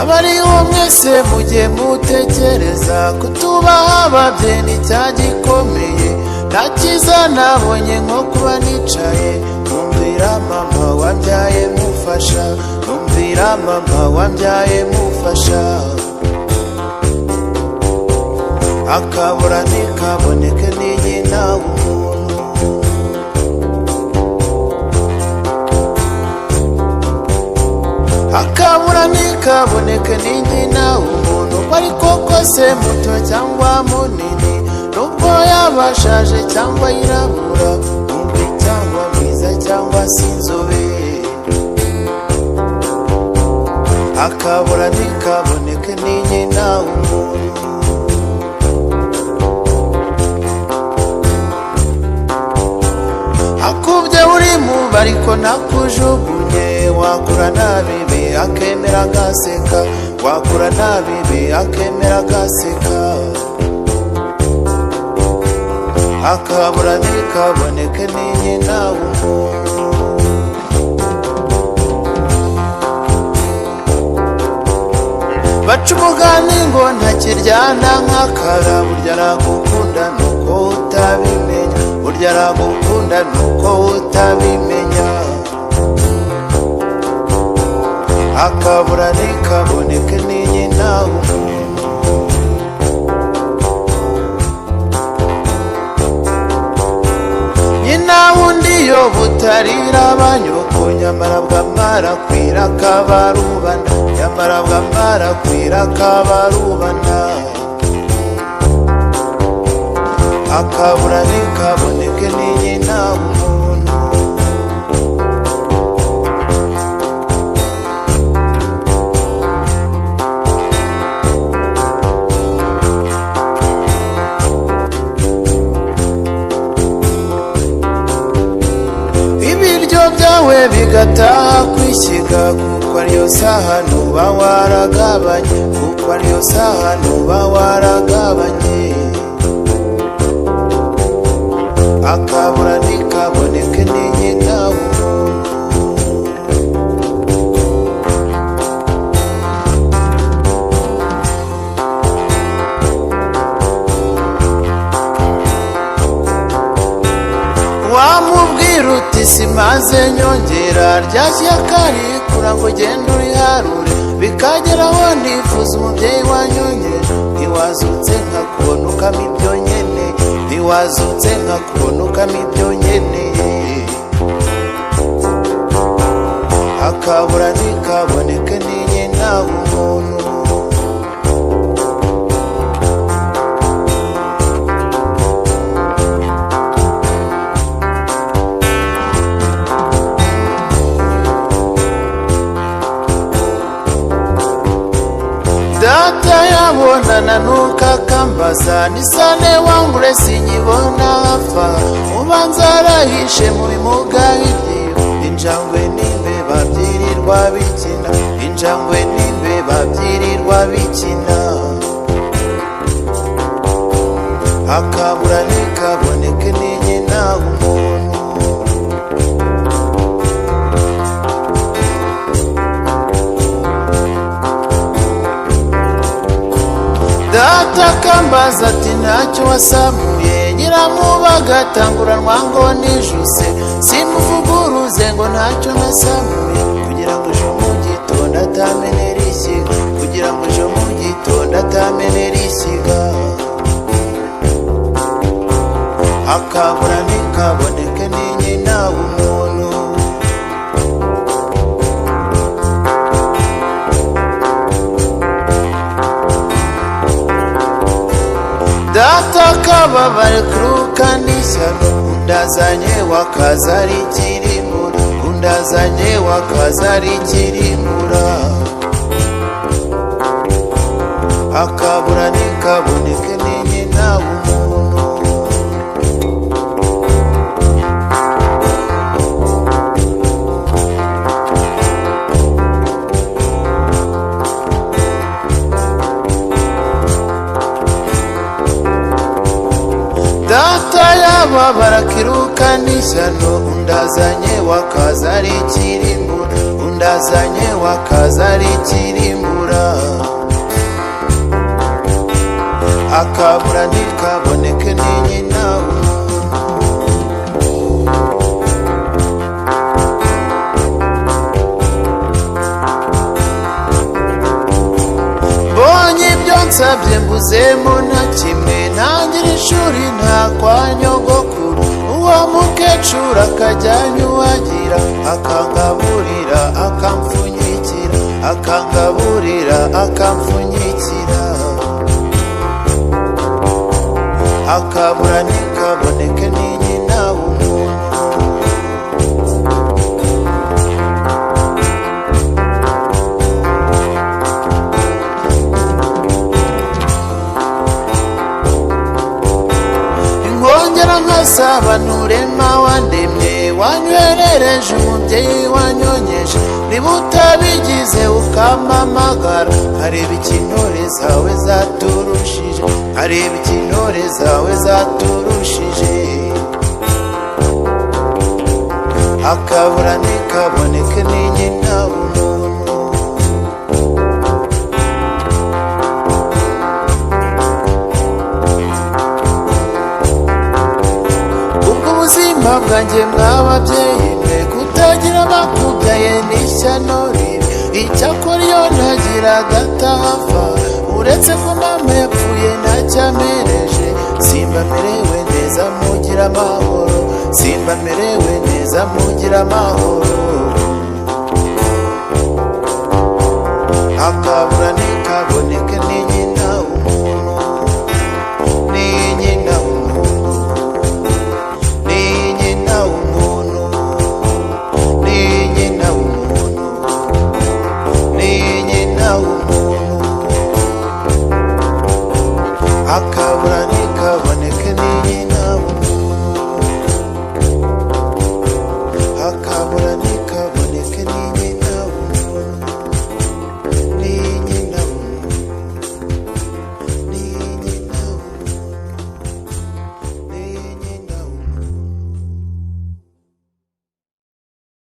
abariho mwese mujye mutekereza kutubaha ababyeyi ni cya gikomeye, nta cyiza nabonye nko kuba nicaye numvira mama wambyaye mufasha, numvira mama wambyaye mufasha. Akabura ntikaboneke ni nyina w'umuntu, akabura ntikaboneke ni nyina w'umuntu, ariko kose muto cyangwa munini, nubwo yabashaje cyangwa yirabura, mubi cyangwa mwiza cyangwa sinzobe. Akabura ntikaboneke ni nyina w'umuntu. Akubye uri mubi ariko nakujugunye, wakura nabibi akemera agaseka, wakura nabibi akemera agaseka. Akabura ntikaboneke ni nyina w'umuntu. Baca umugani ngo ntakiryana nk'akara, burya aragukunda nuko utabimenya, burya aragukunda nuko utabimenya. Akabura ntikaboneke ni nyina w'umuntu. Nyina wundi yo butarira abanyoko, nyamara bwamara kwira akabarubana, nyamara bwamara kwira akabarubana. Akabura ntikaboneke ni nyina w'umuntu. Ibiryo byawe bigataha kwishyiga, kuko ariyo saha nuba waragabanye, kuko ariyo saha nuba waragabanye. Akabura ntikaboneke ni nyina w'umuntu. Wamubwira uti simaze nyongera, ryashya karikura ngo ugende uriharure, bikageraho nifuza umubyeyi wanyonyeje. Ntiwazutse nkakubona ukama ibyo nyene, ntiwazutse nkakubona ukama ibyo nyene. Akabura ntikaboneke ni nyina w'umuntu. Data yabonana nukakambaza, nisane wangure sinyibona hafa, ubanza arahishe mu bimuga bibyiba. Injangwe n'imbeba byirirwa bikina, injangwe n'imbeba byirirwa bikina. Akabura ntikaboneke ni nyina w'umuntu. Data akambaza ati ntacyo wasamuye, nyiramuba agatanguranwa ngo nijuse, simuvuguruze ngo ntacyo nasamuye, kugira ngo ejo mu gitondo atamenera ishyiga, kugira ngo ejo mu gitondo atamenera ishyiga. Akabura ntikaboneke ni nyina w'umuntu. Data akababare kuruka n'ishyano, undazanye wakaza ari ikirimura, undazanye wakaza ari ikirimura. Akabura ntikaboneke ni nyina w'umuntu. kababara kiruka n'ishyano, undazanye wakaza ari ikirimbura, undazanye wakaza ari ikirimbura. Akabura ntikaboneke ni nyina mbonye ibyo nsabye mbuzemo na kimwe, ntangira ishuri nta kwa nyogokuru, uwo mukecuru akajya anyuhagira, akangaburira akampfunyikira, akangaburira akampfunyikira. Akabura ntikaboneke ni nyina w'umuntu. Nkongera nkasaba nturema wandemye, wanywerereje umubyeyi wanyonyeje, niba utabigize ukampamagara, nkareba ikintore zawe zaturushije, nkareba ikintore zawe zaturushije. Akabura ntikaboneke ni nyina w'umuntu. Ubuzima bwanjye mw'ababyeyi mwe, kutagira bakubyaye n'ishyano ribi, icyakora iyo ntagira agataha, uretse ko mama yapfuye ntacyamereje, simba merewe neza mugira amahoro, simba merewe neza mugira amahoro. Akabura ntikaboneke ni